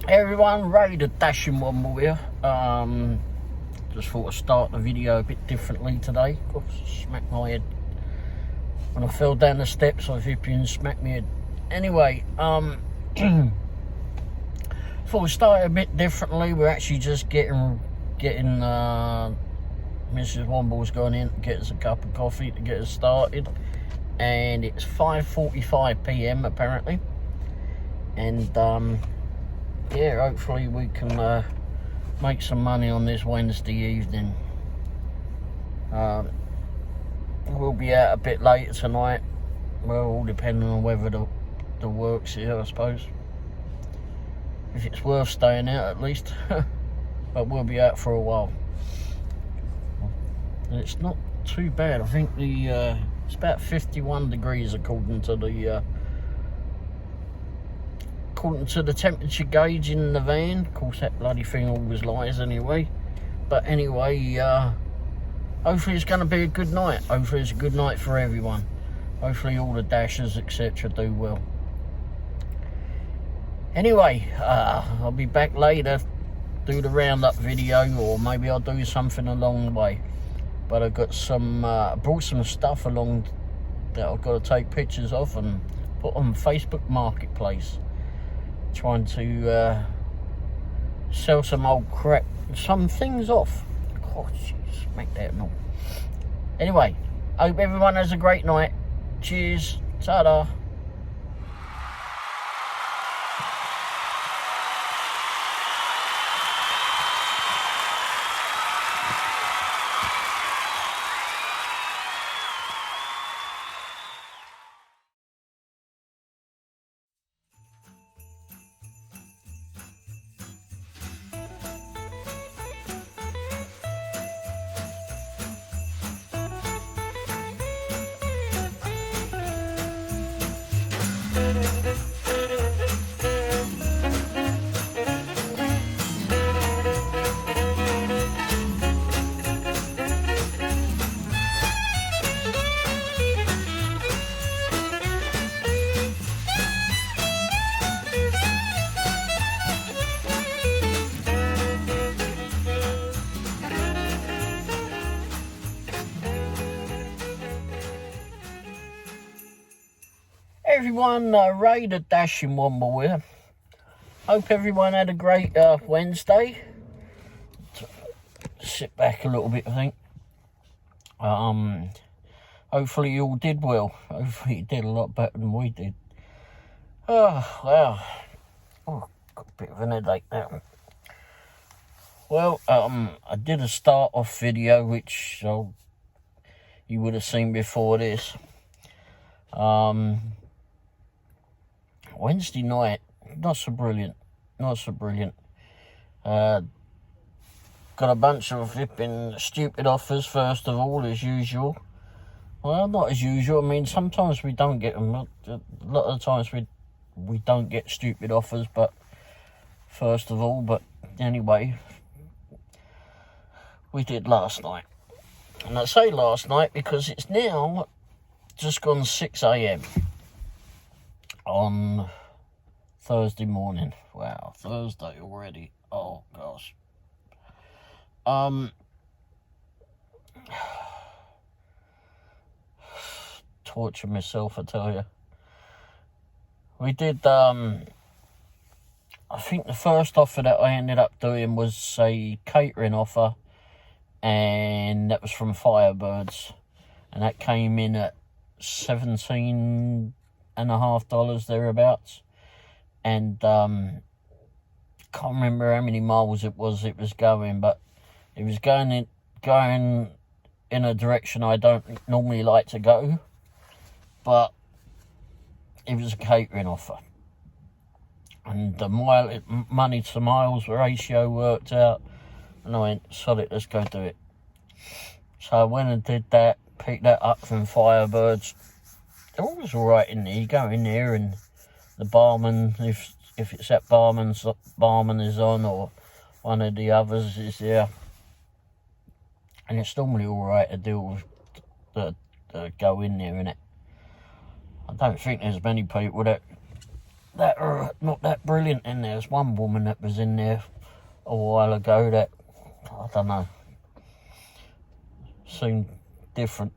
Hey everyone, Ray the Dashing Womble here. Just thought I'd start the video a bit differently today. Of course, smacked my head when I fell down the steps. I hit and smacked my head. Anyway, thought we'd start a bit differently. We're actually just getting Mrs. Womble's gone in to get us a cup of coffee to get us started, and it's 5:45 p.m. apparently, and yeah, hopefully we can make some money on this Wednesday evening. We'll be out a bit later tonight. Well, all depending on whether the work's here, I suppose. If it's worth staying out at least. But we'll be out for a while. And it's not too bad. I think it's about 51 degrees according to the temperature gauge in the van. Of course, that bloody thing always lies anyway. But anyway, hopefully it's going to be a good night. Hopefully it's a good night for everyone. Hopefully all the dashers, etc. do well. Anyway, I'll be back later, do the roundup video, or maybe I'll do something along the way. But I've got brought some stuff along that I've got to take pictures of and put on Facebook Marketplace. Trying to sell some old crap, some things off. Oh, jeez, make that and all. Anyway, hope everyone has a great night. Cheers, ta-da. Everyone, Ray the Dashing Womble here. Hope everyone had a great Wednesday. Sit back a little bit, I think. Hopefully you all did well. Hopefully you did a lot better than we did. Oh, wow. Oh, got a bit of an headache now. Well, I did a start-off video, which you would have seen before this. Wednesday night, not so brilliant. Got a bunch of flipping stupid offers, first of all, as usual. Well, not as usual. I mean, sometimes we don't get them. A lot of the times we don't get stupid offers, but first of all, but anyway, we did last night. And I say last night because it's now just gone 6 a.m. on Thursday morning. Wow, Thursday already. Oh gosh. Torture myself, I tell you. We did I think the first offer that I ended up doing was a catering offer, and that was from Firebirds, and that came in at $17.50 thereabouts, and can't remember how many miles it was going, but it was going in a direction I don't normally like to go, but it was a catering offer, and the money to miles ratio worked out, and I went, sod it, let's go do it. So I went and did that, picked that up from Firebirds. They're always alright in there. You go in there and the barman, if it's that barman is on, or one of the others is there, and it's normally alright to deal with that go in there, innit? I don't think there's many people that that are not that brilliant in there. There's one woman that was in there a while ago that, I don't know, seemed different.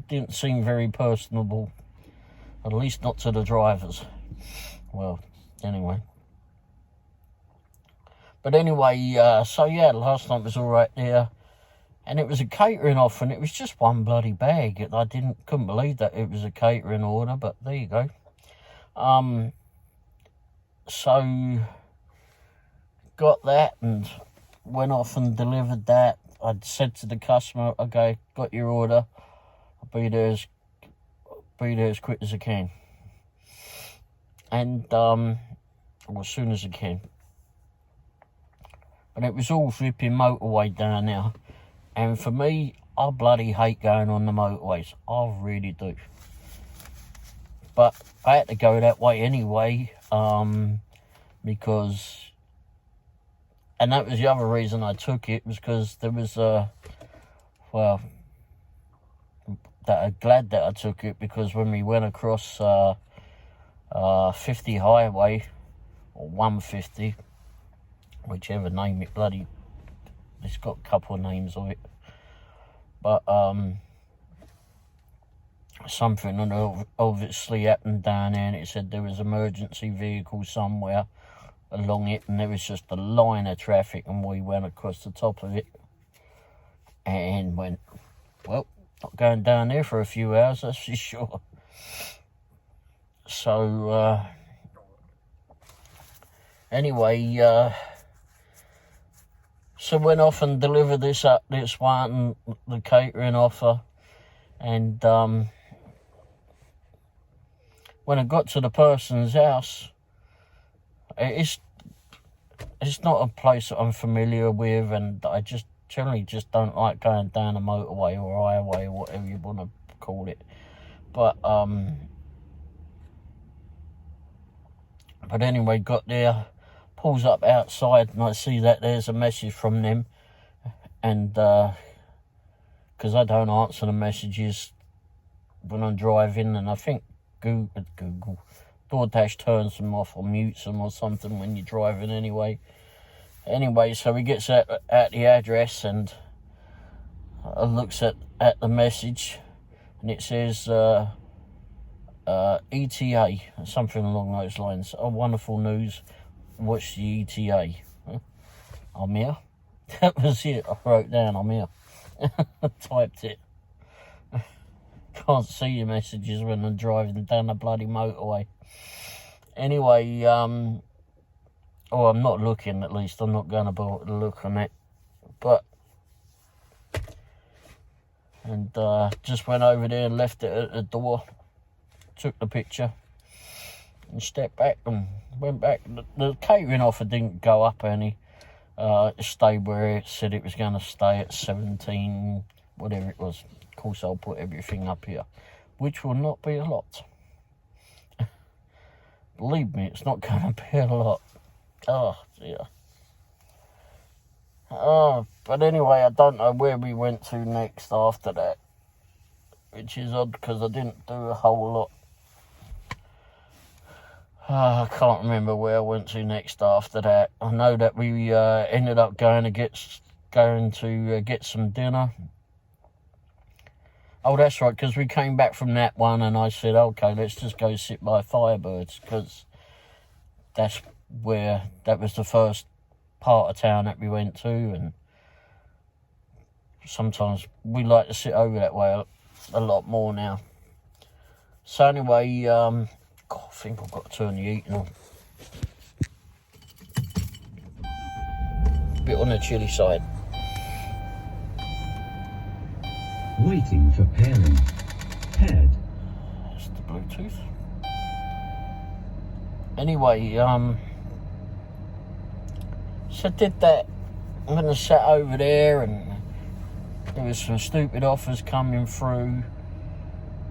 Didn't seem very personable, at least not to the drivers. Well, anyway. But anyway, so yeah, last night was all right there. And it was a catering offer, and it was just one bloody bag. I couldn't believe that it was a catering order, but there you go. So got that and went off and delivered that. I'd said to the customer, okay, got your order. I'll be there as quick as I can. And or as soon as I can. But it was all flipping motorway down there. And for me, I bloody hate going on the motorways. I really do. But I had to go that way anyway, because, and that was the other reason I took it, was because there was I'm glad that I took it, because when we went across 50 highway, or 150, whichever name it bloody, it's got a couple of names of it, but something obviously happened down there, and it said there was emergency vehicle somewhere along it, and there was just a line of traffic, and we went across the top of it and went, well, not going down there for a few hours, that's for sure. So anyway, so went off and delivered this one, the catering offer, and when I got to the person's house, it's not a place that I'm familiar with, and I just generally just don't like going down a motorway or highway or whatever you want to call it. But anyway, got there, pulls up outside, and I see that there's a message from them, and because I don't answer the messages when I'm driving, and I think Google Doordash turns them off or mutes them or something when you're driving anyway. So he gets at the address, and looks at the message, and it says ETA, something along those lines. Oh, wonderful news. What's the ETA? I'm here. That was it. I wrote down, I'm here. Typed it. Can't see your messages when I'm driving down the bloody motorway. Anyway, I'm not looking, at least. I'm not going to bother to look on it. But, and just went over there and left it at the door. Took the picture and stepped back and went back. The catering offer didn't go up any. It stayed where it said it was going to stay at 17, whatever it was. Of course, I'll put everything up here, which will not be a lot. Believe me, it's not going to be a lot. Oh, dear. Oh, but anyway, I don't know where we went to next after that, which is odd because I didn't do a whole lot. I can't remember where I went to next after that. I know that we ended up going to get some dinner. Oh, that's right, because we came back from that one, and I said, okay, let's just go sit by Firebirds, because that was the first part of town that we went to, and sometimes we like to sit over that way a lot more now. So anyway, God, I think I've got to turn the heating on. A bit on the chilly side. Waiting for pairing. Paired. That's the Bluetooth. Anyway, so I did that. I'm going to sit over there, and there was some stupid offers coming through.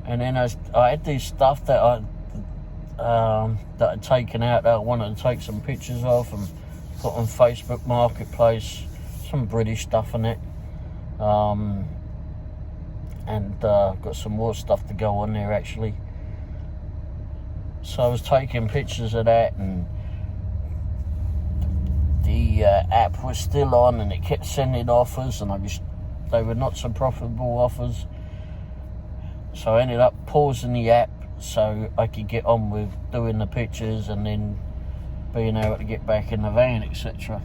And then I had this stuff that I'd taken out that I wanted to take some pictures of and put on Facebook Marketplace. Some British stuff in it. And got some more stuff to go on there actually. So I was taking pictures of that, and the app was still on, and it kept sending offers, and they were not so profitable offers. So I ended up pausing the app so I could get on with doing the pictures and then being able to get back in the van, etc.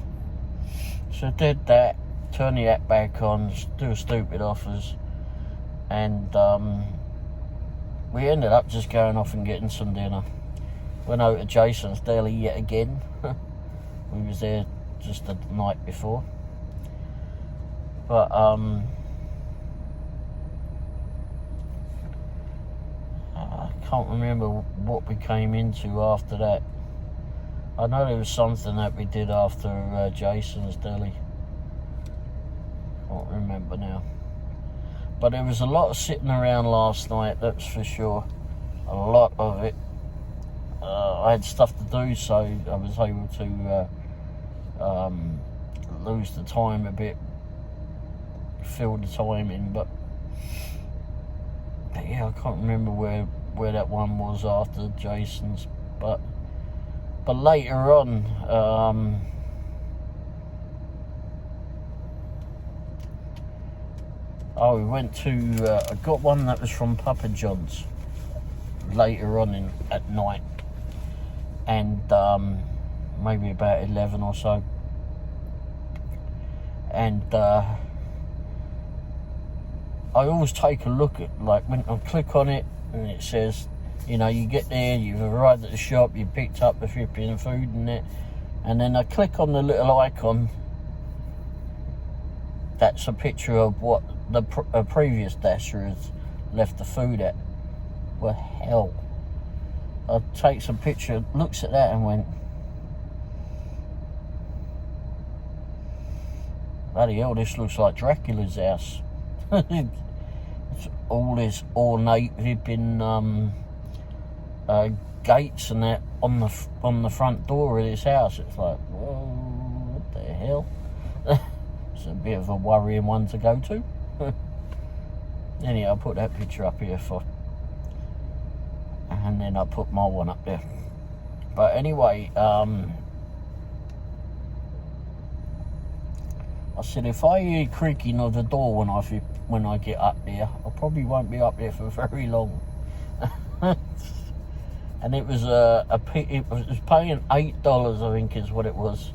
So I did that, turned the app back on, do stupid offers, and we ended up just going off and getting some dinner. Went over to Jason's Deli yet again. We was there just the night before. But I can't remember what we came into after that. I know there was something that we did after Jason's Deli. Can't remember now. But there was a lot of sitting around last night, that's for sure. A lot of it. I had stuff to do, so I was able to lose the time a bit, fill the time in. But yeah, I can't remember where that one was after Jason's. But later on, we went to, I got one that was from Papa John's later on at night, and maybe about 11 or so, and I always take a look at, like, when I click on it and it says, you know, you get there, you've arrived at the shop, you picked up the flipping food and that, and then I click on the little icon that's a picture of what the previous dasher has left the food at. Well, hell, I take some picture, looks at that and went, bloody hell, this looks like Dracula's house. It's all this ornate flipping gates and that on the front door of this house. It's like, whoa, what the hell? It's a bit of a worrying one to go to. Anyhow, I'll put that picture up here and then I'll put my one up there. But anyway, I said if I hear creaking of the door when I get up there, I probably won't be up there for very long. And it was it was paying $8, I think is what it was,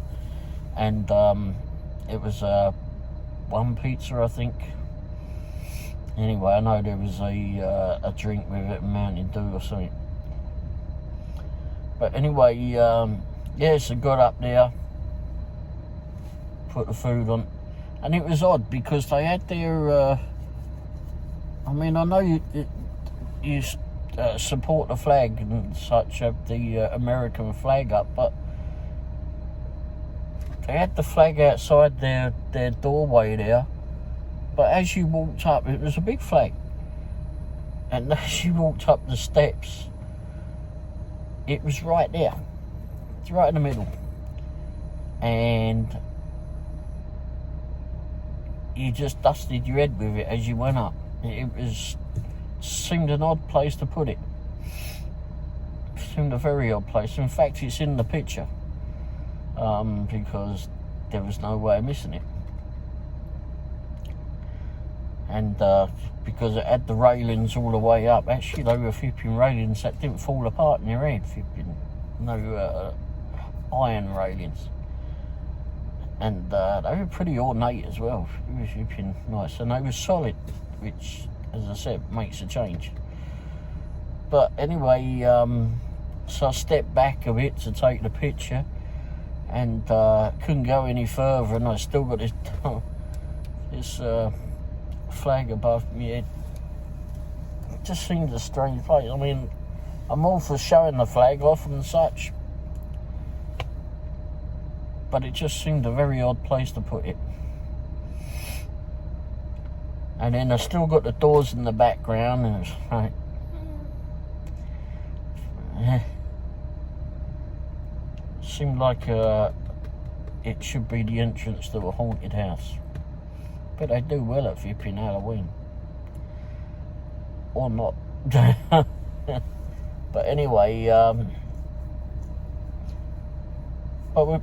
and it was one pizza, I think. Anyway, I know there was a drink with it, Mountain Dew or something. But anyway, yeah, so got up there, put the food on, and it was odd because they had their, I mean, I know you support the flag and such, have the American flag up, but they had the flag outside their doorway there. But as you walked up, it was a big flag. And as you walked up the steps, it was right there. It's right in the middle. And you just dusted your head with it as you went up. It seemed an odd place to put it. Seemed a very odd place. In fact, it's in the picture. Because there was no way of missing it. And because it had the railings all the way up, actually they were flipping railings that didn't fall apart in your head, flipping, no iron railings. And they were pretty ornate as well. It was flipping nice, and they were solid, which, as I said, makes a change. But anyway, so I stepped back a bit to take the picture, and couldn't go any further, and I still got this flag above my head. It just seemed a strange place. I mean, I'm all for showing the flag off and such, but it just seemed a very odd place to put it. And then I still got the doors in the background, and it's like, seemed like it should be the entrance to a haunted house. But they do well at flipping Halloween. Or not. But anyway, but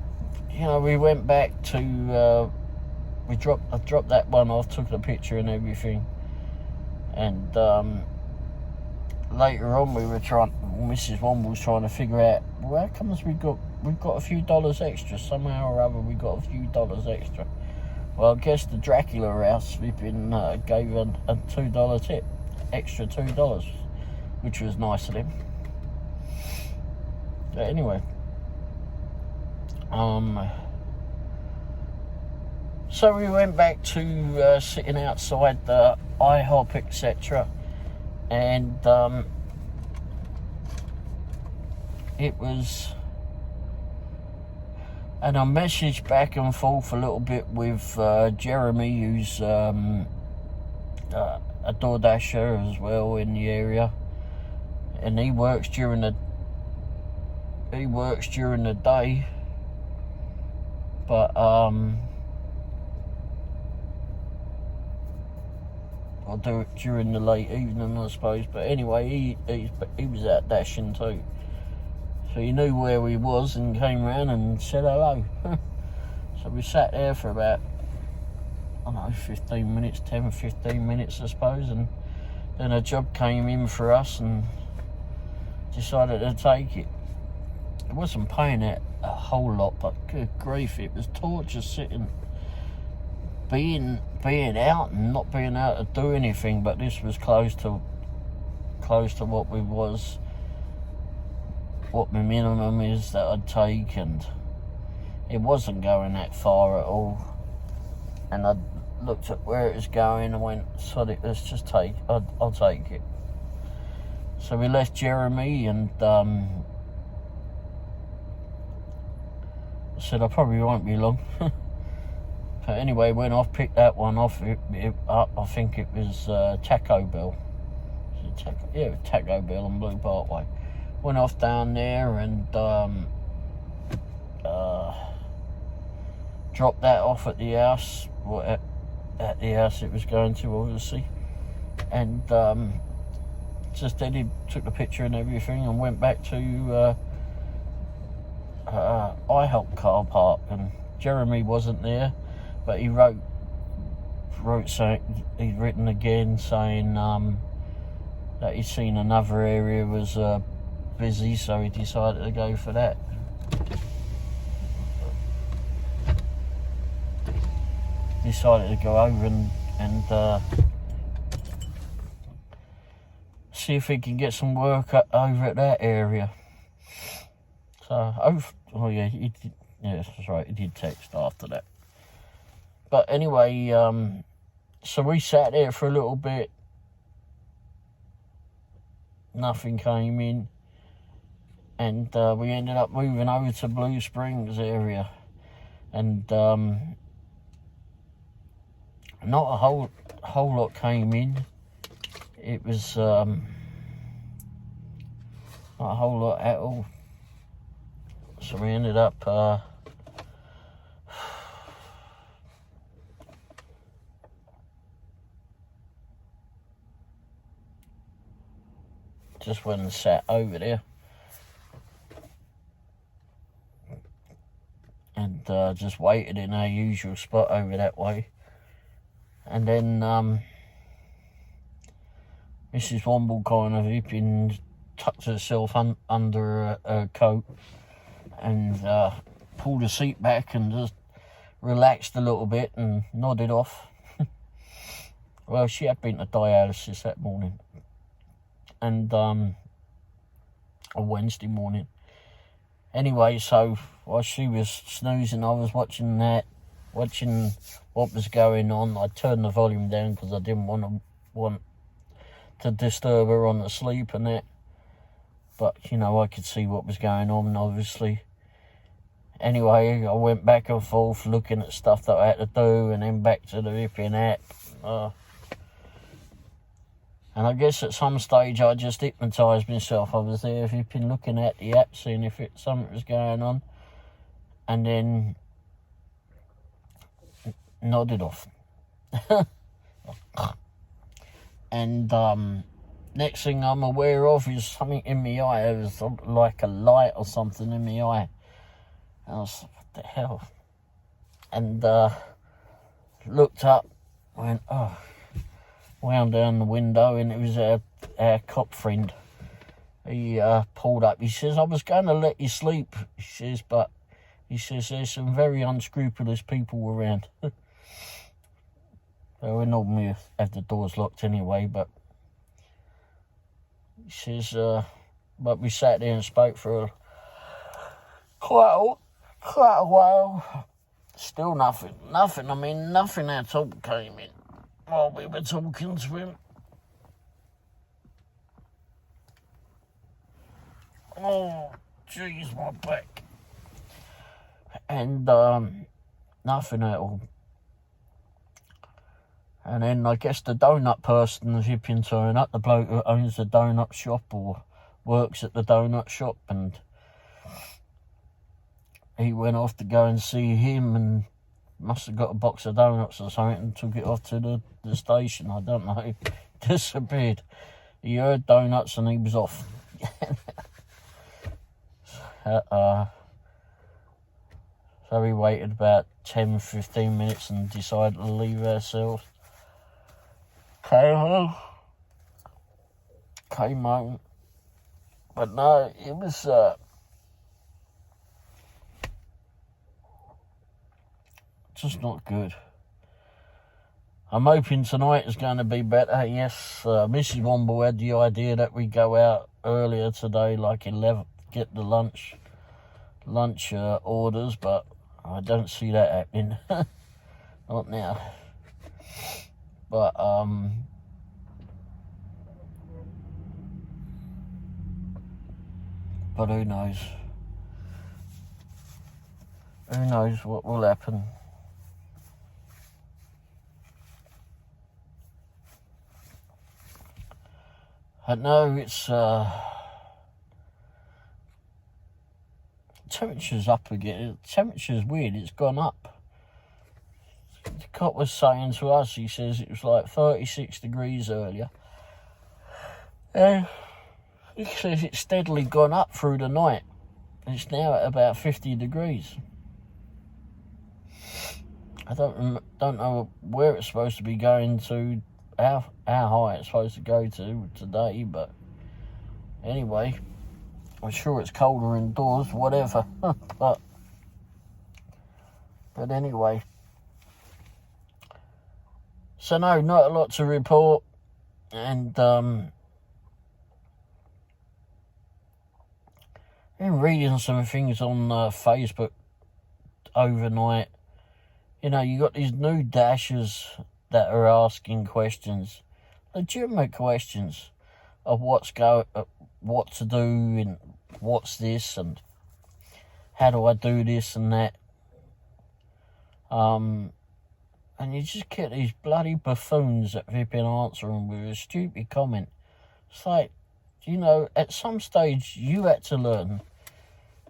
we went back to, I dropped that one off, took the picture and everything, and later on Mrs. Womble was trying to figure out, well, how comes we've got a few dollars extra, somehow or other we got a few dollars extra. Well, I guess the Dracula house flipping gave a $2 tip, extra $2, which was nice of him. But anyway, so we went back to sitting outside the IHOP, etc. And it was, and I messaged back and forth a little bit with Jeremy, who's a Doordasher as well in the area, and he works during the day, but I'll do it during the late evening, I suppose. But anyway, he was out dashing too, so he knew where we was and came round and said hello. So we sat there for about, I don't know, 15 minutes, 10-15 minutes I suppose, and then a job came in for us and decided to take it. It wasn't paying it a whole lot, but good grief, it was torture sitting, being out and not being able to do anything. But this was close to what my minimum is that I'd take, and it wasn't going that far at all. And I looked at where it was going and went, sod it, let's just I'll take it. So we left Jeremy, and said I probably won't be long. But anyway, went off, picked that one off. I think it was Taco Bell. Yeah, it was Taco Bell on Blue Parkway. Went off down there and dropped that off at the house. Well, at the house it was going to, obviously. And just then he took the picture and everything and went back to IHOP car park, and Jeremy wasn't there, but he wrote saying, he'd written again saying that he'd seen another area was busy, so he decided to go for that. Decided to go over and see if he can get some work over at that area. So, oh yeah, he did, yeah, that's right, he did text after that. But anyway, so we sat there for a little bit. Nothing came in. And we ended up moving over to Blue Springs area. And not a whole lot came in. It was not a whole lot at all. So we ended up just went and sat over there and just waited in our usual spot over that way. And then Mrs. Womble kind of tucked herself under her coat and pulled the seat back and just relaxed a little bit and nodded off. Well, she had been to dialysis that morning, and a Wednesday morning. Anyway, so while she was snoozing, I was watching what was going on. I turned the volume down because I didn't want to disturb her on the sleep and that. But, I could see what was going on, obviously. Anyway, I went back and forth looking at stuff that I had to do, and then back to the ripping app. And I guess at some stage I just hypnotised myself. I was there flipping, looking at the app, seeing if something was going on, and then nodded off. And next thing I'm aware of is something in my eye. It was like a light or something in my eye. And I was like, what the hell? And looked up, went, oh, wound down the window, and it was our cop friend. He pulled up. He says, I was going to let you sleep. He says, but he says, there's some very unscrupulous people around. So we normally have the doors locked anyway, but he says, but we sat there and spoke for quite a while. Still nothing. I mean, nothing at all came in while we were talking to him. Oh, jeez, my back. And nothing at all. And then I guess the donut person was hipping turn up, the bloke who owns the donut shop or works at the donut shop, and he went off to go and see him and must have got a box of donuts or something and took it off to the station. I don't know. Disappeared. He heard donuts and he was off. So we waited about 10-15 minutes and decided to leave ourselves. Came home. But no, it was just not good. I'm hoping tonight is going to be better. Yes, Mrs. Womble had the idea that we go out earlier today, like 11, get the lunch orders, but I don't see that happening. Not now. But who knows? Who knows what will happen? I know it's temperature's up again. Temperature's weird. It's gone up. The cop was saying to us, he says it was like 36 degrees earlier. He says it's steadily gone up through the night. It's now at about 50 degrees. I don't know where it's supposed to be going to, how high it's supposed to go to today, but anyway, I'm sure it's colder indoors, whatever. but anyway. So no, not a lot to report, and been reading some things on Facebook overnight. You know, you got these new dashers that are asking questions, legitimate questions of what to do and what's this and how do I do this and that. And you just get these bloody buffoons that have been answering with a stupid comment. It's like, you know, at some stage you had to learn.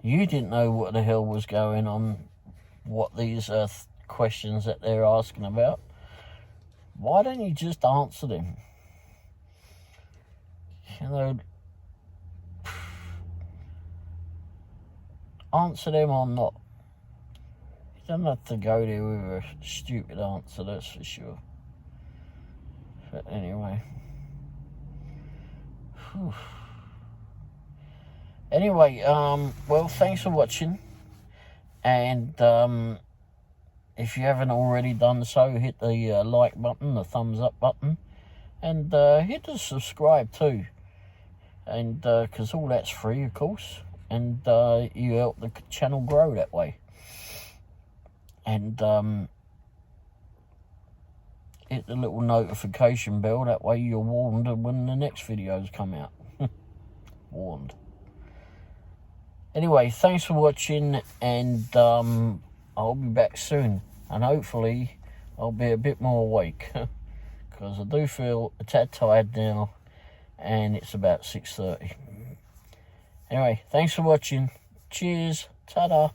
You didn't know what the hell was going on, what these questions that they're asking about. Why don't you just answer them? You know, answer them or not. You don't have to go there with a stupid answer, that's for sure. But anyway. Whew. Anyway, well, thanks for watching. And if you haven't already done so, hit the like button, the thumbs up button. And hit the subscribe too. And because all that's free, of course. And you help the channel grow that way. And hit the little notification bell, that way you're warned when the next videos come out. Warned. Anyway, thanks for watching, and I'll be back soon, and hopefully I'll be a bit more awake, because I do feel a tad tired now, and it's about 6:30. Anyway, thanks for watching. Cheers. Ta-da.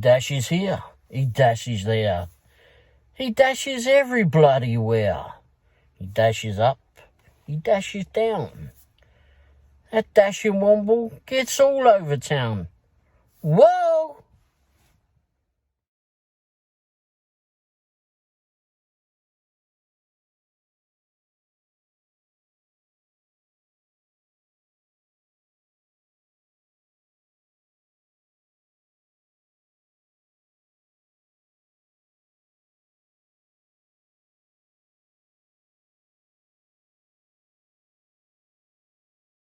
dashes here, he dashes there. He dashes every bloody where. He dashes up, he dashes down. That dashing Womble gets all over town. Whoa!